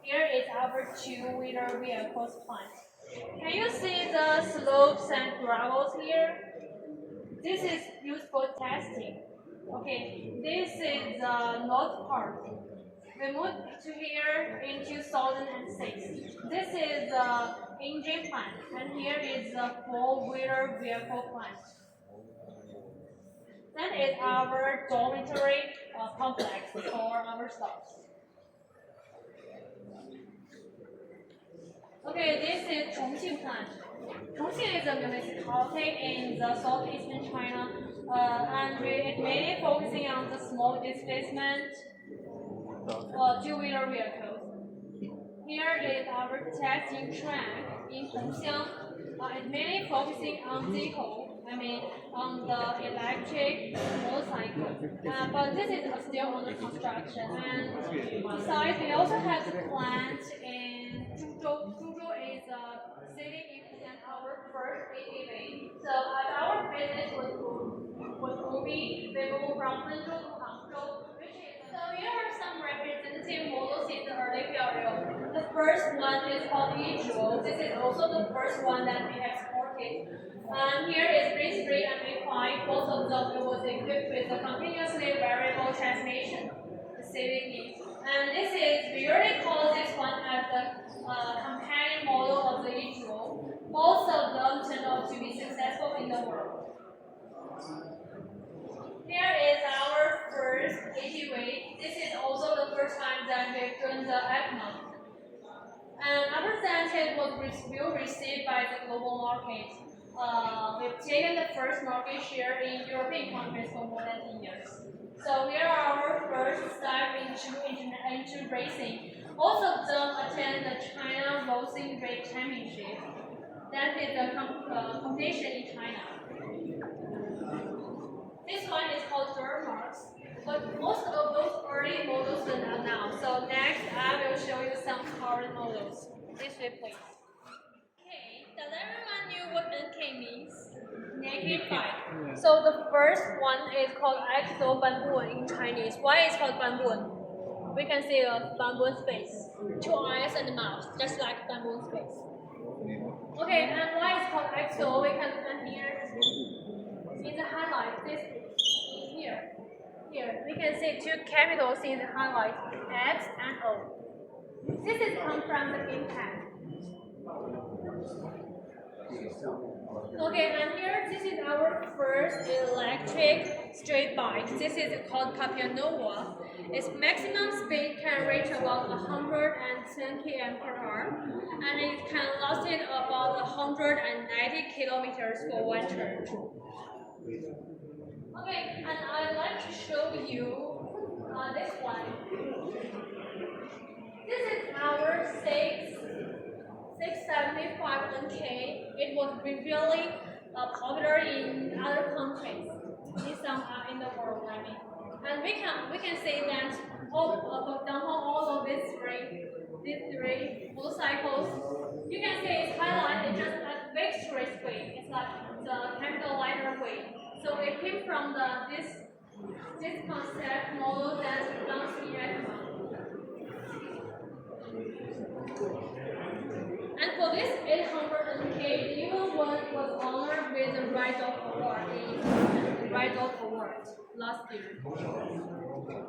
Here is our two-wheeler vehicles plant. Can you see the slopes and gravels here? This is used for testing. Okay, this is the North Park. We moved to here in 2006. This is the engine plant, and here is the four-wheeler vehicle plant. That is our dormitory complex for our staff. Okay, this is Chongqing plant. Chongqing is a municipality in the southeastern China, and it's mainly focusing on the small displacement two-wheeler vehicles. Here is our testing track in Hangzhou. It's mainly focusing on on the electric motorcycle. But this is still under construction. And besides, we also have the plant in Zhuzhou. Zhuzhou is a city in our first ATV. So our business was moving. We moved from Hangzhou to Hangzhou. So here are some representative models in the early period. The first one is called Hangzhou. This is also the first one that we exported. And here is Bridge 3 and V5. Both of them was equipped with a continuously variable transmission, the CVT. And this is, we already call this one as the companion model of the Hangzhou. Both of them turned out to be successful in the world. Here is our first ATV. This is also the first time that we've done the ECMO. And our Scientist was well received by the global market. We've taken the first market share in European countries for more than 10 years. So here are our first step into racing. Both of them attend the China Racing Race Championship. That is a competition in China. This one is called Dermarks, but most of those early models are not now. So next, I will show you some current models. This way, please. Okay, does everyone know what NK means? Naked bike. So the first one is called Exo Banbuan in Chinese. Why is it called Banbuan? We can see a Banbuan face, two eyes and a mouth, just like Banbuan's face. Okay, and why is it called Exo? We can look here. In the highlight, this here, we can see two capitals in the highlight, X and O. This is come from the impact. Okay, and here this is our first electric street bike. This is called Capianova. Its maximum speed can reach about 110 km/h, and it can last it about 190 kilometers for one charge. Okay, and I'd like to show you this one. This is our 675 NK. It was really popular in other countries, in some in the world. I mean, and we can say that for example, all of these three motorcycles, you can say it's highlighted just like victory weight. It's like the capital lighter weight. So it came from this concept model that launched in Vietnam. And for this 800K, the even one was honored with the Right of Award last year. Okay,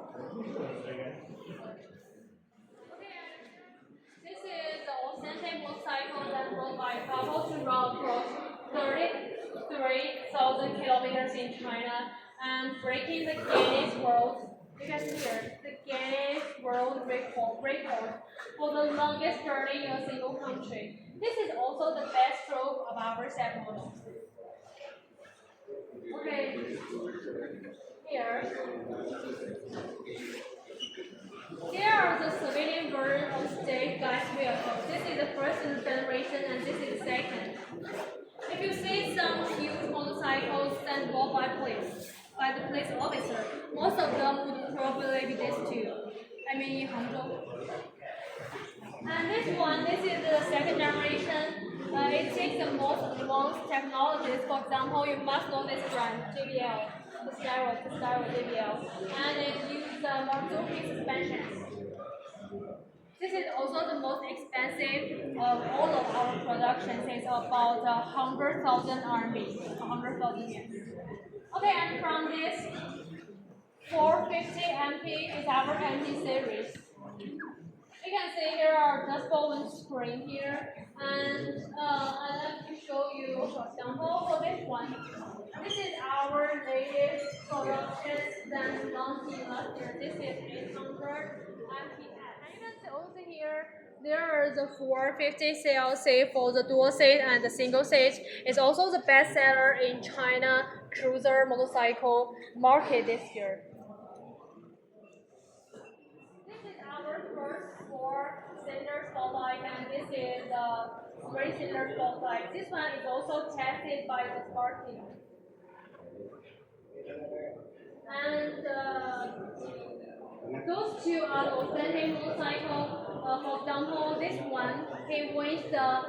this is the authentic motorcycle that rode by couple to run across 33,000 kilometers in China and breaking the Guinness World. You can see here the Guinness World Record for the longest journey in a single country. This is also the best stroke of our CFMOTO. Okay, here are the civilian version of state guide vehicles. This is the first generation and this is the second. If you see some huge motorcycles sent bought by the police officer, most of them would probably be this too. I mean in Hangzhou. And this is the second generation. It takes the most advanced technologies. For example, you must know this brand, JBL, the steroid JBL, and it uses Marzocchi suspensions. This is also the most expensive of all of our productions. It's about 100,000 RMB, 100,000 yen. Okay, and from this 450 MP is our MP series. You can see here are just for one screen here, and I'd like to show you, for example, for this one. This is our latest production that launched last year. This is 800 MPS. And you can see also here, there are the 450 CLC for the dual seat and the single seat. It's also the best seller in China cruiser motorcycle market this year. First 4-cylinder sport bike, and this is a 3-cylinder sport bike. This one is also tested by the Smart team. And those two are the authentic motorcycles. For example, this one, he wins the,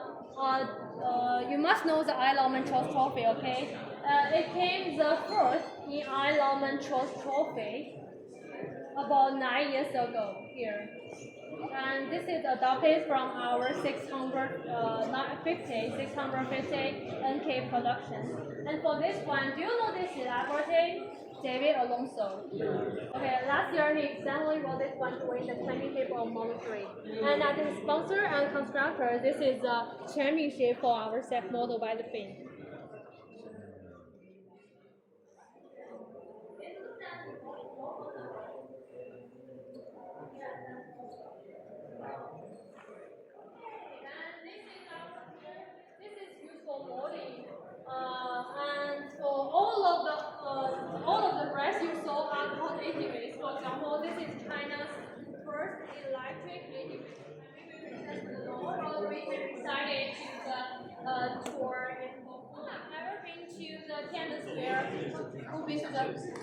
you must know the Isle Montrose Trophy, okay? It came the first in Isle Montrose Trophy about 9 years ago here. And this is adopted from our 650 NK production. And for this one, do you know this celebrity? David Alonso. Okay, last year he exactly wrote this one to win the championship of Moto3. And as a sponsor and constructor, this is a championship for our CFMOTO by the Fin. And for all of the rest you saw are called ATVs. For example, this is China's first electric ATV. We have decided to tour in Hong Kong. I've never been to the Tiananmen Square.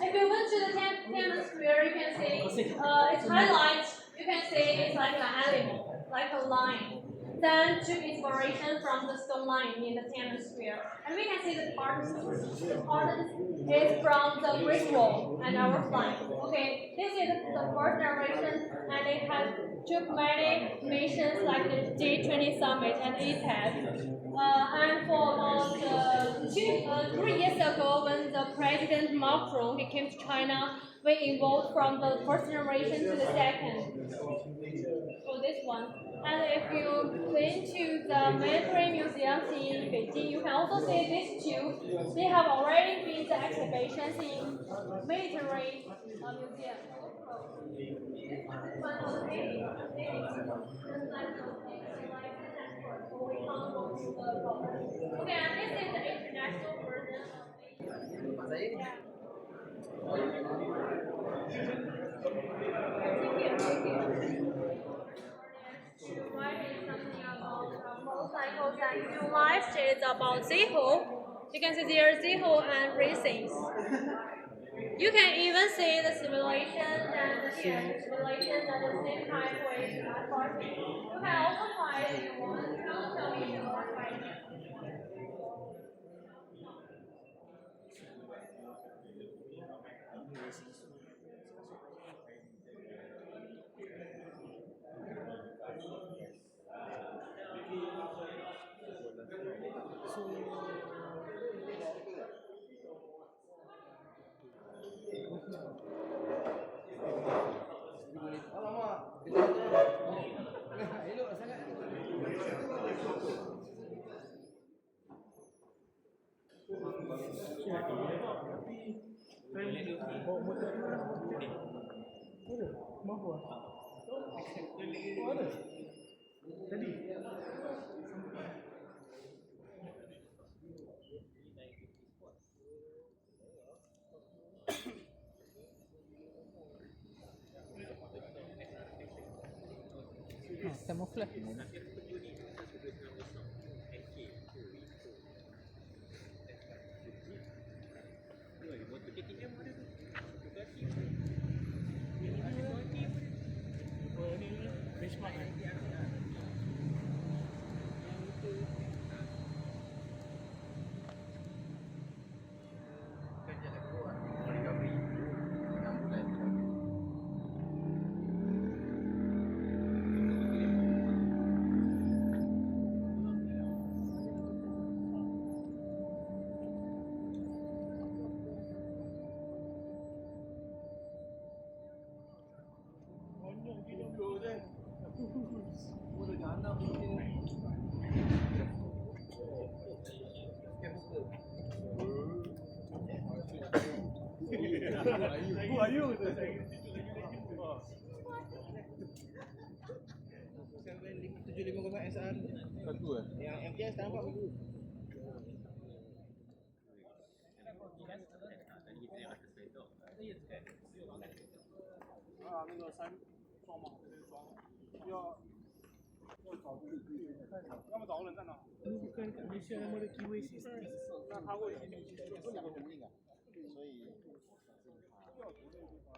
If you went to the Tiananmen Square, you can see its highlights. You can see it's like an animal, like a lion. Then took inspiration from the stone line in the Tiananmen Square. And we can see the parts. The part is from the Great Wall and our flag. Okay, this is the first generation, and it has took many missions like the G20 Summit and ETAD. And for about 3 years ago, when the President Macron he came to China, we evolved from the first generation to the second. For this one. And if you been to the military museums in Beijing, you can also see these two. They have already been the exhibitions in military museums. Okay, and this is the international version of the. Yeah. Writing something about motorcycles and new life is about Ziho. You can see there Ziho and racings. You can even see the simulations and the simulations at the same time with party. You can also find if you want. You can also tell me more right here. Camouflage. Who are you? Yang MTS sekarang buat dulu.那个三双嘛，双要找这个要么找个人在哪？那他会有两个途径啊，所以。要独立就发，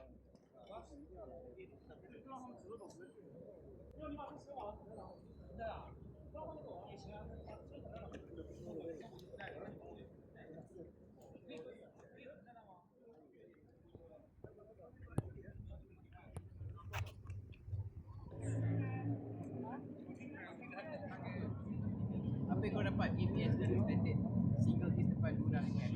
当时一定要来，就让他们直着走直接去。要你把车开完了，在哪？让他们走啊，也行啊，车在哪？Apa kau dapat ABS dulu standard single case depan guna dengan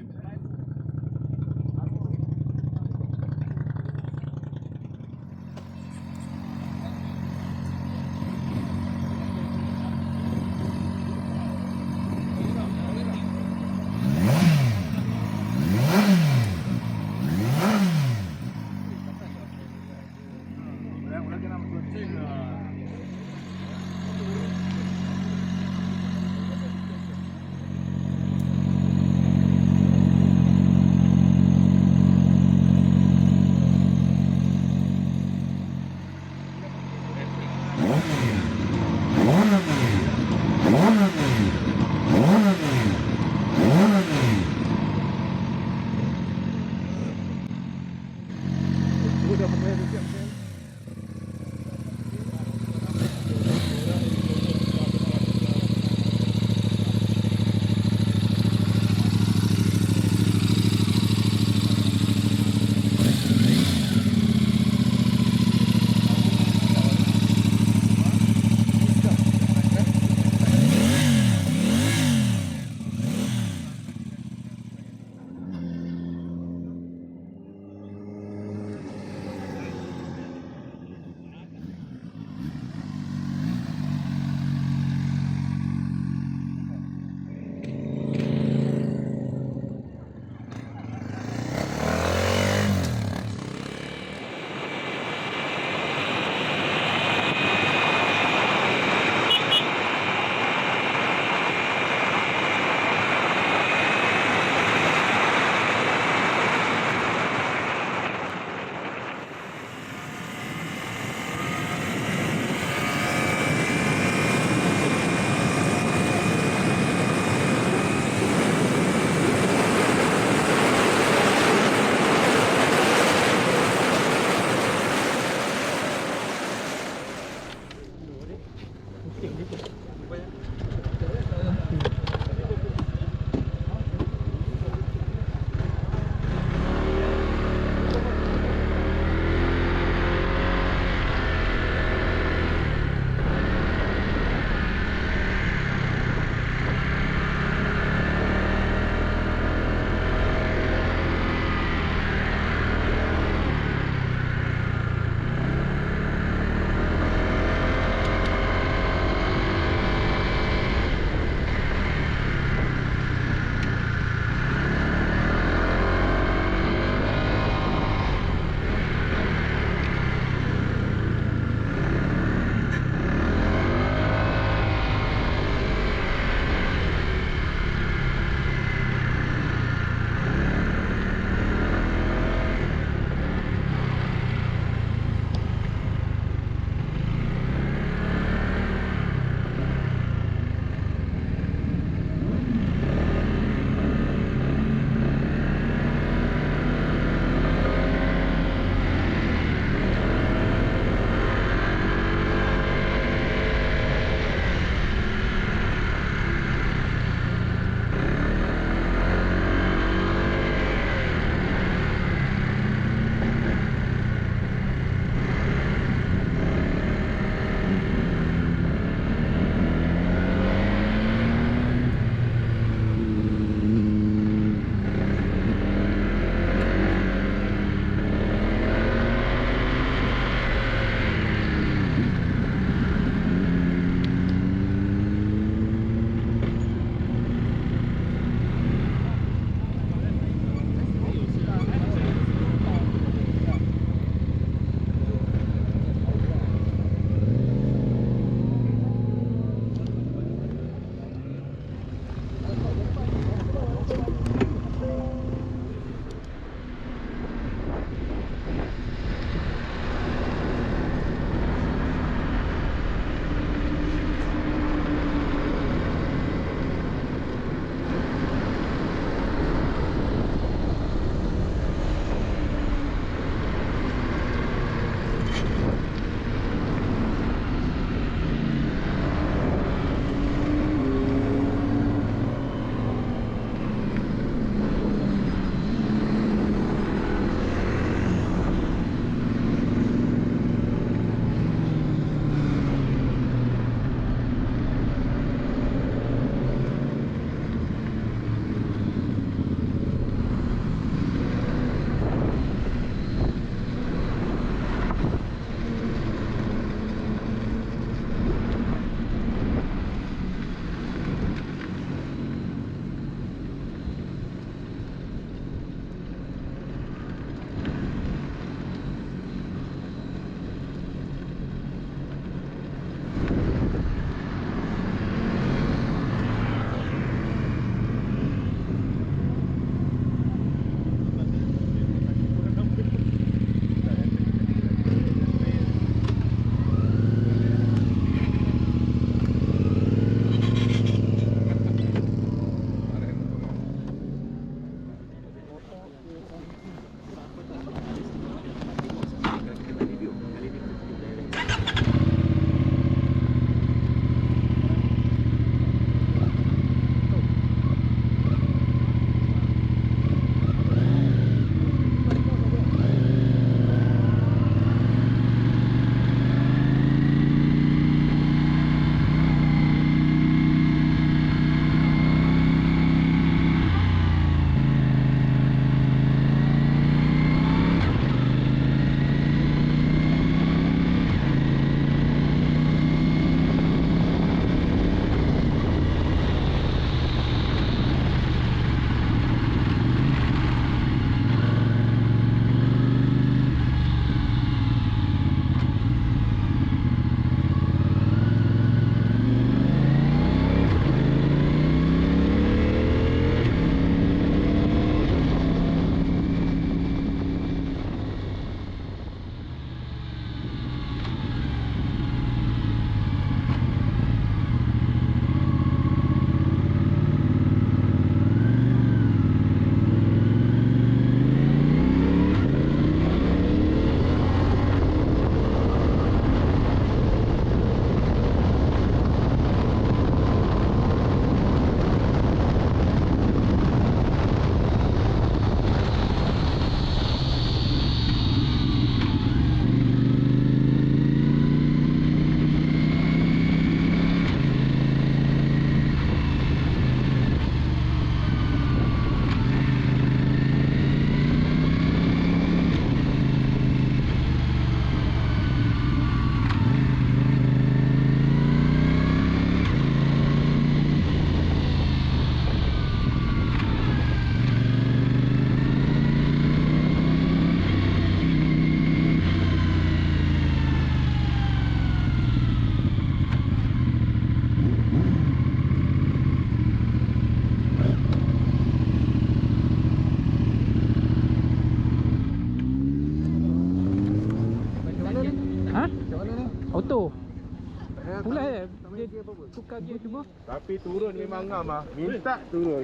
Dia tukar gear cuba. Tapi turun memang ngam ah. Minta turun.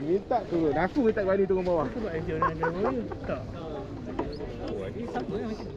Aku tak berani turun bawah. Sebab dia orang ada warrior. Tak. Oh, ini sama yang macam ni.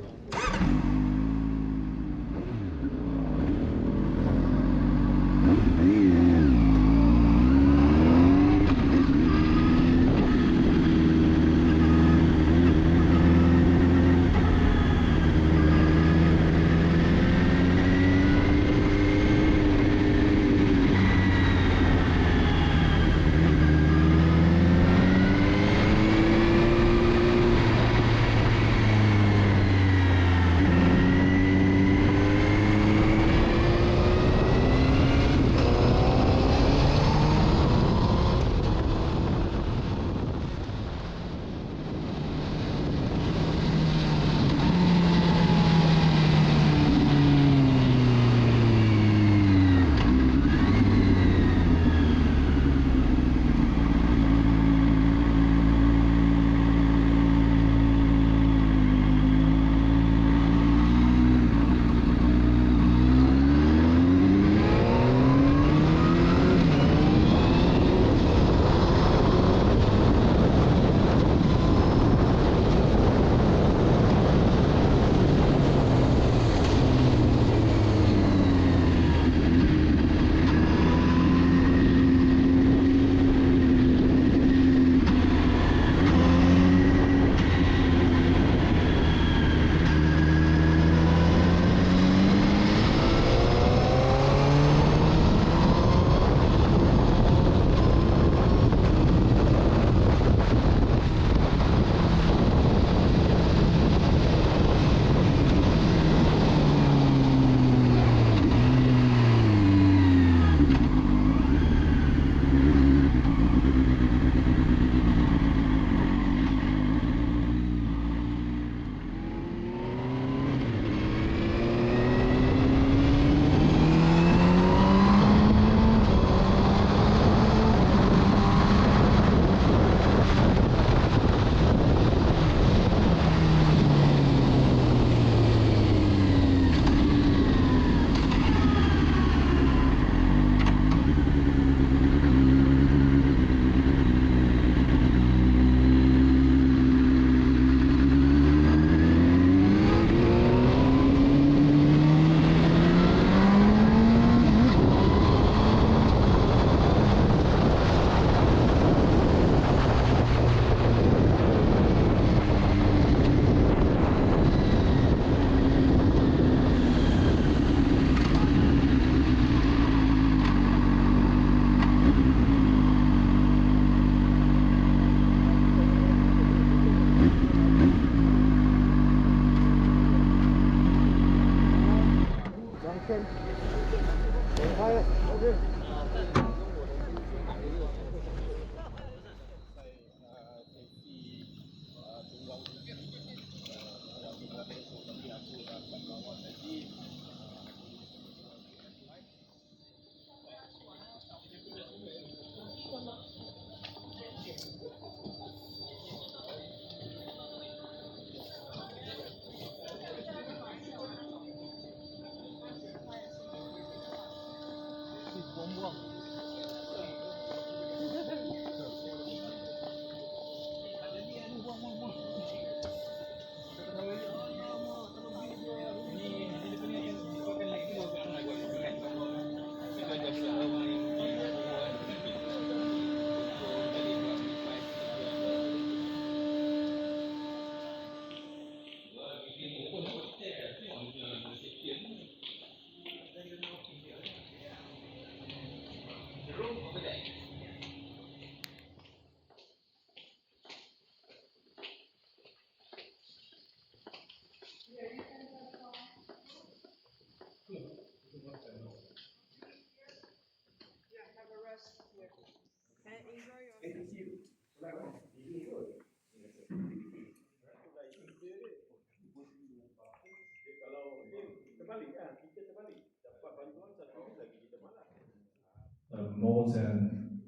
Notes and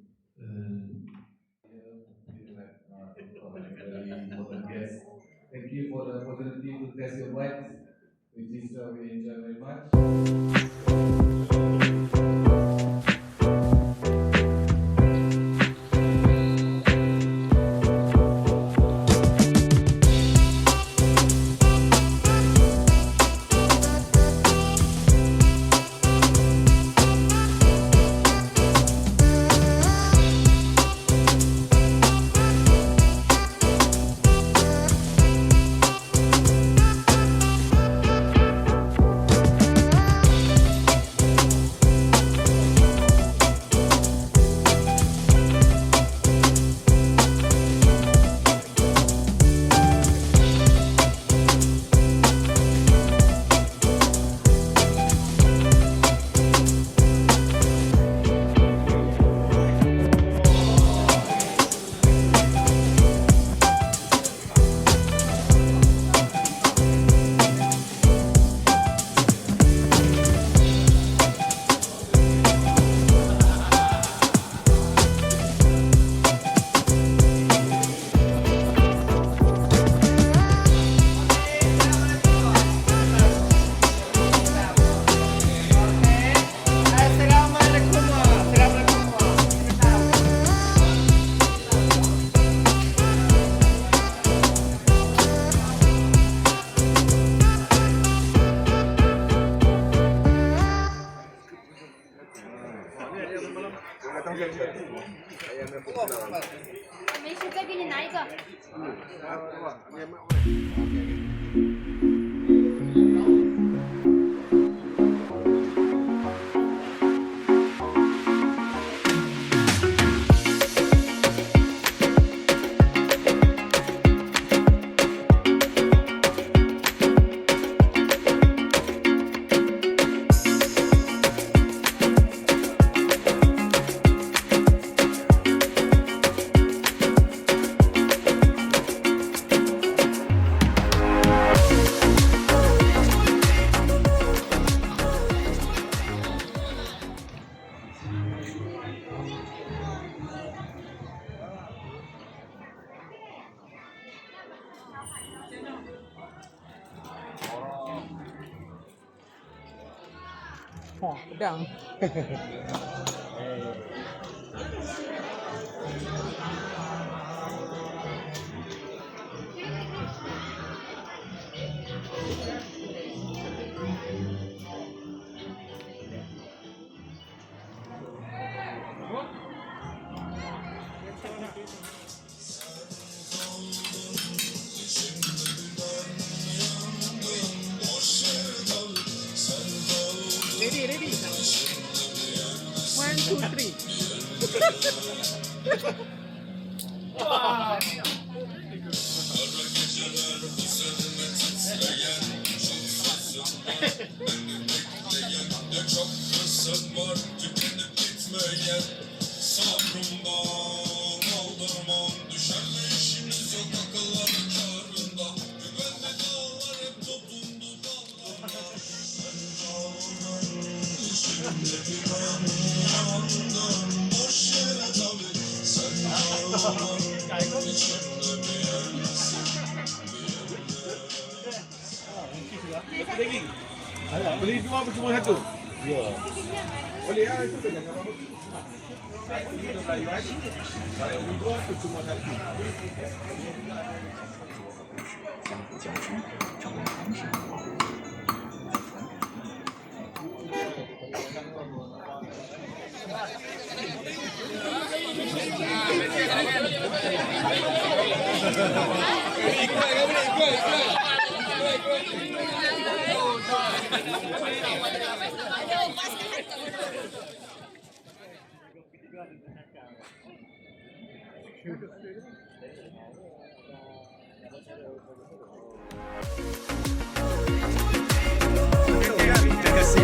very important guest. Thank you for the opportunity to test your bikes, which is we enjoy very much. 当成全部，哎呀，那不知道。没事，再给你拿一个。Wah, pedang. Ready, ready. 1, 2, 3. Wah. Çok fırsat var tükenip bitmeyen sabrımdan aldırmam düşerme işimiz yok akılların çağrında güvenli dağlar hep tutundu dallarına içimde bir an yandım boş yere tabi sen dağlar içimde bir yersin Beli dua apa cuma satu? Ya. Boleh lah itu jangan apa-apa. Kalau dua tu cuma satu. 相互交织，成为传世火花。Terima kasih.